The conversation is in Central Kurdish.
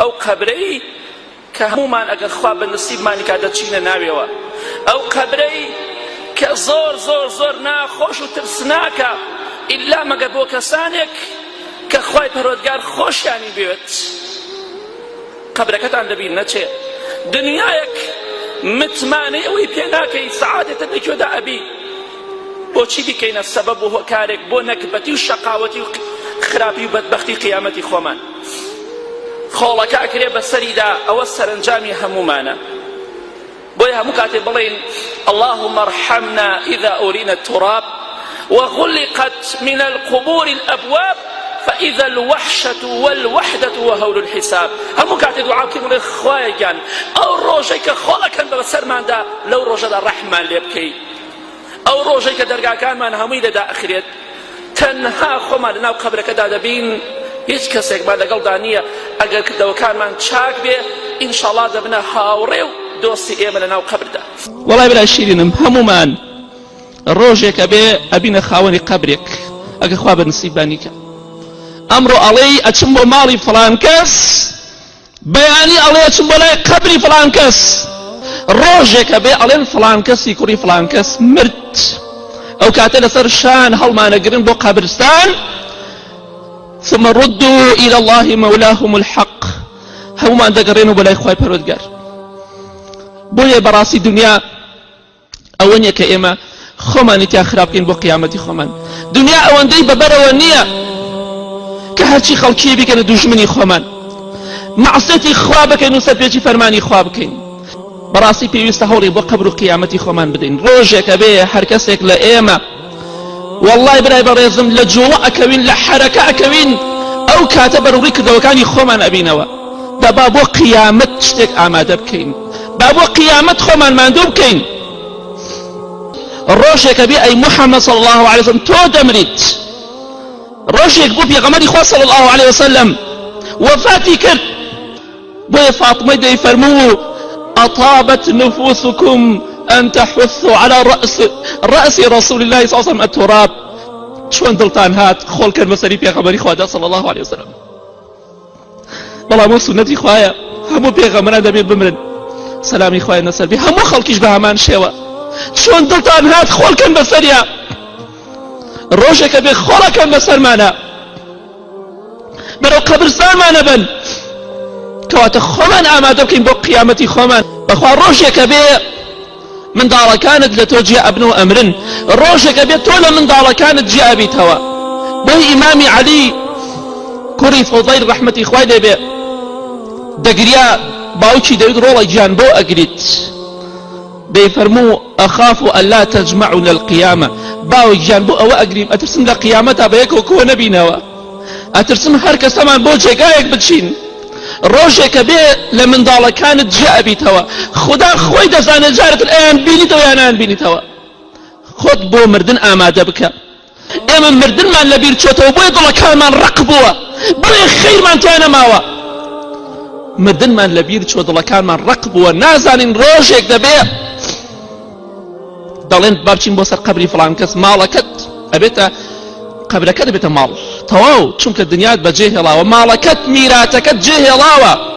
ئەو قەبرەی کە هەمومان ئەگەر خوا بە نسیبمانی کا دەچینە ناوێەوە، ئەو قەبرەی کە زۆر زۆر زۆر ناخۆش و ترسناکە ئیلا مەگەر بۆ کەسانێک کە خوای پەروەردگار خۆشیانی بێت. قەبرەکەتان دەبین نەچێ دنیایەک متمانەی ئەوەی پێ ناکەی سەعادەتە لەکوێدا ئەبی، بۆچی بیکەینە سەبەب و هۆکارێک بۆ نەکبەتی و شەقاوەتی و خراپی و بەدبەختی قیامەتی خۆمان. خۆڵەکە ئەکرێ بەسەریدا، ئەوە سەرنجامی هەمومانە. بۆیە هەموو کاتێ بڵێن اللهم ارحمنا إذا أورينا التراب وغلقت من القبور الأبواب فإذا الوحشة والوحدة وهول الحساب. هەموو کاتێ دوعا بکەین بڵێ خوایە گیان ئەو ڕۆژەی کە خۆڵەکەن بە سەرماندا لەو ڕۆژەدا ڕەحمان لێ بکەی، ئەو ڕۆژەی کە دەرگاکانمان هەمووی لەدا ئەخرێت تەنها خۆمان لەناو قەبرەکەدا دەبین، هیچ کەسێکمان لەگەڵدا نییە. ئەگەر کردەوەکانمان چاک بێ ئینشاڵڵا دەبنە هاوڕێ و دۆستی ئێمە لەناو قەبردا. وەڵای برای شیرینم هەمومان ڕۆژێکە بێ ئەبینە خاوەنی قەبرێک ئەگە خوا بە نسیبانی کە. ئەمڕۆ ئەڵێی ئەچم بۆ ماڵی فڵان کەس، بەیانی ئەڵێ ئەچم بۆ لای قەبری فڵان کەس. ڕۆژێکە بێ ئەڵێن فڵان کەسی کوڕی فڵان کەس مرد، ئەو کاتە لەسەر شان هەڵمانەگرن بۆ قەبرستان. ثم ردوا إلى الله مولاهم الحق، هەمومان دەگەڕێنەوە بەلای خوای پەروەردگار. بۆیە بەڕاستی دنیا ئەوە نییە کە ئێمە خۆمانی تیا خراپ بکەین بۆ قیامەتی خۆمان. دنیا ئەوەندەی بەبەرەوە نییە کە هەرچی خەڵکی بیکەنە دوژمنی خۆمان، معسیەتی خوا بکەین و سەرپێچی فەرمانی خوا بکەین. بەڕاستی پێویستە هەوڵی بۆ قەبر و قیامەتی خۆمان بدەین. ڕۆژێکە بێ هەر کەسێک لە ئێمە والله برای بەڕێزم لە جوڵە ئەکەوین، لە حەرەکە ئەکەوین، ئەو کاتە بەڕووی کردەوەکانی خۆمان ئەبینەوە. با بۆ قیامەت شتێک ئامادە بکەین، با بۆ قیامەت خۆمان ماندوو بکەین. ڕۆژێکە بێ ئەی محەممەد صلی الله عليه وسلم تۆ دەمریت. ڕۆژێک بۆ پێغەمبەری خوا صلی الله عليه وسلم وفاتی کرد. بۆیە فاتمەی دەیفەرموو أطابت نفوسكم أن تحثوا على رأس رسول الله صلى الله عليه وسلم التراب. شون دلتان هات خول كان بسري پێغەمبەری خوا صلى الله عليه وسلم. بەڵام سنەتی خوایە هەموو پێغەمبەران دەبێ بمرن، سەلامی خوایە نەسەر بێ، هەموو خەڵکیش بە هەمان شێوە. چۆن دڵتان هات خۆڵکەن بەسەریە، ڕۆژێکە بێ خۆڵەکەن بەسەرمانە، بەرەو قەبرستانمانە بن، کەواتە خۆمان ئامادە بکەین بۆ قیامەتی خۆمان. بەخوا ڕۆژێکە بێ منداڵەکانت لە تۆ جێ ئەبنەوە ئەمرن، ڕۆژێکە بێ تۆ لە منداڵەکانت جێ ئەبیتەوە. بۆی ئیمامی عەلی کوڕی فوزەیل ڕەحمەتی خوای لێبێ دەگریا، باوکی دەوێت ڕۆڵی گیان بۆ ئەگریت، دەیفەرموو ئەخاف ئەلا تەجمعنا القیامە، باوی گیان بۆ ئەوە ئەگریم ئەترسم لە قیامەتا بە یەکەوە کۆ نەبینەوە، ئەترسم هەر کەسەمان بۆ جێگایەک بچین. ڕۆژێکە بێ لە منداڵەکانت جێ ئەبیتەوە، خدا خۆی دەزانێت جارێتر ئەیان بینیتەوە یان نایان بینیتەوە. خۆت بۆ مردن ئامادە بکە. ئێمە مردنمان لەبیر چۆتەوە، بۆیە دڵەکانمان ڕق بووە، بڵێ خەیرمان تۆ نەماوە. مردنمان لەبیر چۆ، دڵەکانمان ڕق بووە، نازانین ڕۆژێک دەبێ دەڵێن با بچین بۆ سەر قەبری فڵان کەس، ماڵەکەت ئەبێتە قەبرەکە دەبێتە ماڵ تەواو، چونکە دنیات بەجێ هێڵاوە، ماڵەکەت میراتەکەت جێ هێڵاوە.